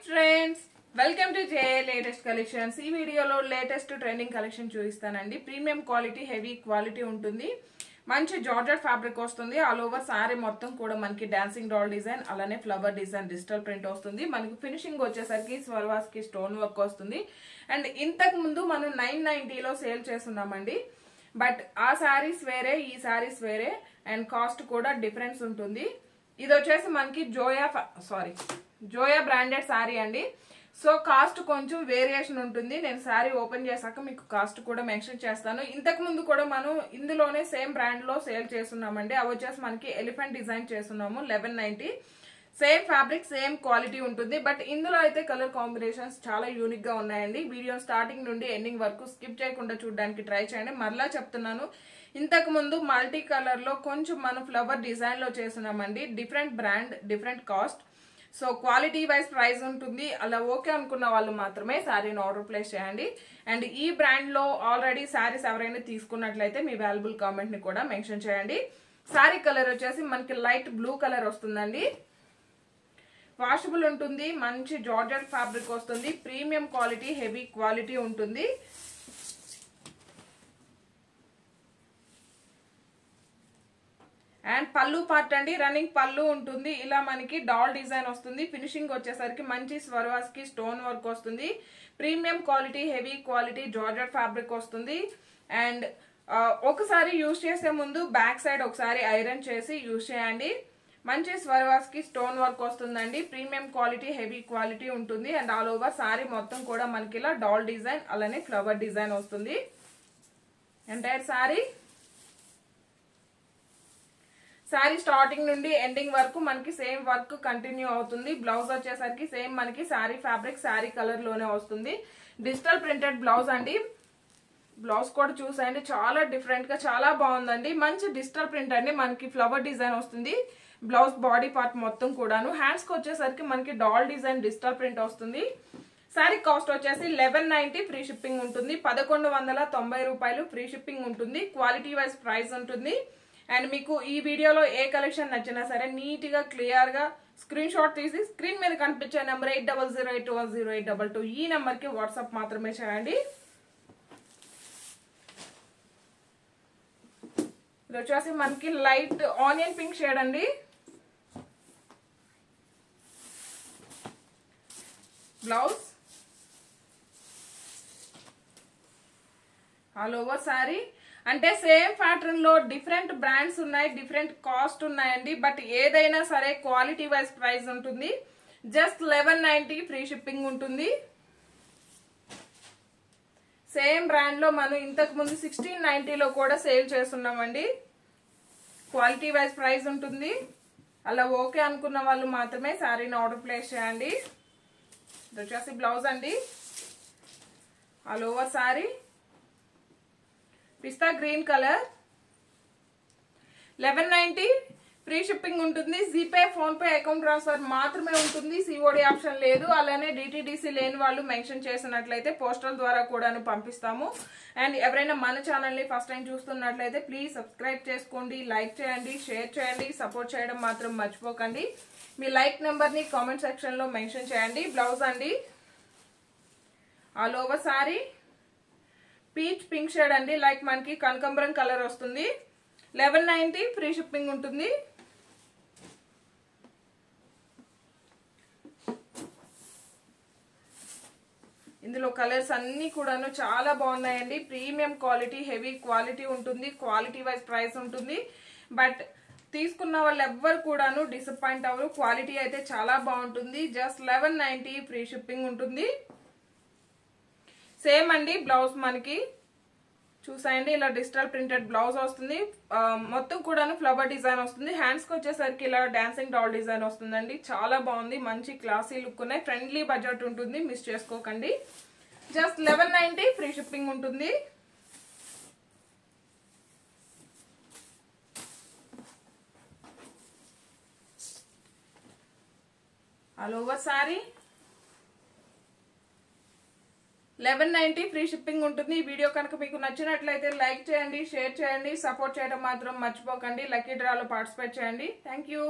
Friends, welcome to J latest collections. ఈ వీడియోలో latest trending collection చూపిస్తానండి. ప్రీమియం క్వాలిటీ, హెవీ క్వాలిటీ ఉంటుంది. మంచి జార్జెట్ ఫ్యాబ్రిక్ వస్తుంది. ఆల్ ఓవర్ సారీ మొత్తం కూడా మనకి డాన్సింగ్ డాల్ డిజైన్, అలానే ఫ్లవర్ డిజైన్, డిజిటల్ ప్రింట్ వస్తుంది. మనకి ఫినిషింగ్ వచ్చేసరికి స్వర్వాస్ కి స్టోన్ వర్క్ వస్తుంది. అండ్ ఇంతకు ముందు మనం 990లో సేల్ చేస్తున్నామండి. బట్ ఆ సారీస్ వేరే, ఈ సారీస్ వేరే, అండ్ కాస్ట్ కూడా డిఫరెన్స్ ఉంటుంది. ఇది వచ్చేసి మనకి జోయా బ్రాండెడ్ సారీ అండి. సో కాస్ట్ కొంచెం వేరియేషన్ ఉంటుంది. నేను సారీ ఓపెన్ చేశాక మీకు కాస్ట్ కూడా మెన్షన్ చేస్తాను. ఇంతకు ముందు కూడా మనం ఇందులోనే సేమ్ బ్రాండ్ లో సేల్ చేస్తున్నామండి. అవి వచ్చేసి మనకి ఎలిఫెంట్ డిజైన్ చేస్తున్నాము 1190. సేమ్ ఫ్యాబ్రిక్, సేమ్ క్వాలిటీ ఉంటుంది. బట్ ఇందులో అయితే కలర్ కాంబినేషన్స్ చాలా యూనిక్ గా ఉన్నాయండి. వీడియో స్టార్టింగ్ నుండి ఎండింగ్ వరకు స్కిప్ చేయకుండా చూడడానికి ట్రై చేయండి. మరలా చెప్తున్నాను, ఇంతకు ముందు మల్టీ కలర్ లో కొంచెం మనం ఫ్లవర్ డిజైన్ లో చేస్తున్నామండి. Different brand, different cost. So quality wise price ఉంటుంది. అలా ఓకే అనుకున్న వాళ్ళు మాత్రమే శారీని ఆర్డర్ ప్లేస్ చేయండి. అండ్ ఈ బ్రాండ్ లో ఆల్రెడీ శారీస్ ఎవరైనా తీసుకున్నట్లయితే మీ వాల్యుబుల్ కామెంట్ ని కూడా మెన్షన్ చేయండి. శారీ కలర్ వచ్చేసి మనకి లైట్ బ్లూ కలర్ వస్తుందండి. వాషబుల్ ఉంటుంది. మంచి జార్జెట్ ఫ్యాబ్రిక్ వస్తుంది. ప్రీమియం క్వాలిటీ, హెవీ క్వాలిటీ ఉంటుంది. అండ్ పళ్ళు పార్ట్ అండి, రన్నింగ్ పళ్ళు ఉంటుంది. ఇలా మనకి డాల్ డిజైన్ వస్తుంది. ఫినిషింగ్ వచ్చేసరికి మంచి స్వర్వాస్ కి స్టోన్ వర్క్ వస్తుంది. Premium quality, heavy quality georgette fabric వస్తుంది. అండ్ ఒకసారి యూజ్ చేసే ముందు బ్యాక్ సైడ్ ఒకసారి ఐరన్ చేసి యూజ్ చేయండి. మంచి స్వర్వాస్ కి స్టోన్ వర్క్ వస్తుందండి. ప్రీమియం క్వాలిటీ, హెవీ క్వాలిటీ ఉంటుంది. అండ్ ఆల్ ఓవర్ సారీ మొత్తం కూడా మనకి ఇలా డాల్ డిజైన్, అలానే ఫ్లవర్ డిజైన్ వస్తుంది. ఎంటైర్ సారీ స్టార్టింగ్ నుండి ఎండింగ్ వరకు మనకి సేమ్ వర్క్ కంటిన్యూ అవుతుంది. బ్లౌజ్ వచ్చేసరికి సేమ్ మనకి సారీ ఫ్యాబ్రిక్, సారీ కలర్ లోనే వస్తుంది. డిజిటల్ ప్రింటెడ్ బ్లౌజ్ అండి. బ్లౌజ్ కూడా చూసండి, చాలా డిఫరెంట్ గా చాలా బాగుందండి. మంచి డిజిటల్ ప్రింట్ అండి. మనకి ఫ్లవర్ డిజైన్ వస్తుంది. బ్లౌజ్ బాడీ పార్ట్ మొత్తం కూడాను. హ్యాండ్స్ కి వచ్చేసరికి మనకి డాల్ డిజైన్, డిజిటల్ ప్రింట్ వస్తుంది. సారీ కాస్ట్ వచ్చేసి 1190, ఫ్రీ షిప్పింగ్ ఉంటుంది. 1190 రూపాయలు ఫ్రీ షిప్పింగ్ ఉంటుంది. క్వాలిటీ వైజ్ ప్రైస్ ఉంటుంది. అండ్ మీకు ఈ వీడియోలో ఏ కలెక్షన్ నచ్చినా సరే నీట్ గా క్లియర్ గా స్క్రీన్ షాట్ తీసి స్క్రీన్ మీద కనిపించే నెంబర్ 8008100822 ఈ నెంబర్ కి వాట్సాప్ మాత్రమే చేయండి. ఇది వచ్చేసి మనకి లైట్ ఆనియన్ పింక్ షేడ్ అండి. బ్లౌజ్ ఆల్ ఓవర్ సారీ అంటే సేమ్ ప్యాటర్న్ లో డిఫరెంట్ బ్రాండ్స్ ఉన్నాయి, డిఫరెంట్ కాస్ట్ ఉన్నాయండి. బట్ ఏదైనా సరే క్వాలిటీ వైజ్ ప్రైస్ ఉంటుంది. జస్ట్ 1190 ఫ్రీ షిప్పింగ్ ఉంటుంది. సేమ్ బ్రాండ్ లో మనం ఇంతకు ముందు 1690లో కూడా సేల్ చేస్తున్నామండి. క్వాలిటీ వైజ్ ప్రైస్ ఉంటుంది. అలా ఓకే అనుకున్న వాళ్ళు మాత్రమే శారీని ఆర్డర్ ప్లేస్ చేయండి. ఇది వచ్చేసి బ్లౌజ్ అండి. ఆల్ ఓవర్ సారీ పిస్తా గ్రీన్ కలర్. 1190 ఫ్రీ షిప్పింగ్ ఉంటుంది. GPay, phone pay, account transfer మాత్రమే ఉంటుంది. సిఓడి ఆప్షన్ లేదు. అలానే డిటిడిసి లేని వాళ్ళు మెన్షన్ చేసినట్లయితే పోస్టల్ ద్వారా కూడా పంపిస్తాము. అండ్ ఎవరైనా మన ఛానల్ ని ఫస్ట్ టైం చూస్తున్నట్లయితే ప్లీజ్ సబ్స్క్రైబ్ చేసుకోండి, లైక్ చేయండి, షేర్ చేయండి. సపోర్ట్ చేయడం మాత్రం మర్చిపోకండి. మీ లైక్ నెంబర్ ని కామెంట్ సెక్షన్ లో మెన్షన్ చేయండి. బ్లౌజ్ అండి. All over sorry peach pink shade అండి. లైక్ మనకి కనకాంబరం కలర్ వస్తుంది. 1190 ఫ్రీ షిప్పింగ్ ఉంటుంది. ఇందులో కలర్స్ అన్ని కూడాను చాలా బాగున్నాయండి. ప్రీమియం క్వాలిటీ, హెవీ క్వాలిటీ ఉంటుంది. క్వాలిటీ వైజ్ ప్రైస్ ఉంటుంది. బట్ తీసుకున్న వాళ్ళు ఎవ్వరు కూడాను డిసప్పాయింట్ అవ్వరు. క్వాలిటీ అయితే చాలా బాగుంటుంది. జస్ట్ 1190 ఫ్రీ షిప్పింగ్ ఉంటుంది. సేమ్ అండి. బ్లౌజ్ మనకి చూసాయండి, ఇలా డిజిటల్ ప్రింటెడ్ బ్లౌజ్ వస్తుంది. మొత్తం కూడా ఫ్లవర్ డిజైన్ వస్తుంది. హ్యాండ్స్ కి వచ్చేసరికి ఇలా డాన్సింగ్ డాల్ డిజైన్ వస్తుందండి. చాలా బాగుంది. మంచి క్లాసీ లుక్ ఉన్నాయి. ఫ్రెండ్లీ బడ్జెట్ ఉంటుంది. మిస్ చేసుకోకండి. జస్ట్ 1190 ఫ్రీ షిప్పింగ్ ఉంటుంది. All over sorry 1190 free shipping ఉంటుంది. ఈ వీడియో కనుక మీకు నచ్చినట్లయితే లైక్ చేయండి, షేర్ చేయండి, సపోర్ట్ చేయడం మాత్రం మర్చిపోకండి. లక్కీ డ్రాలో పార్టిసిపేట్ చేయండి. Thank you.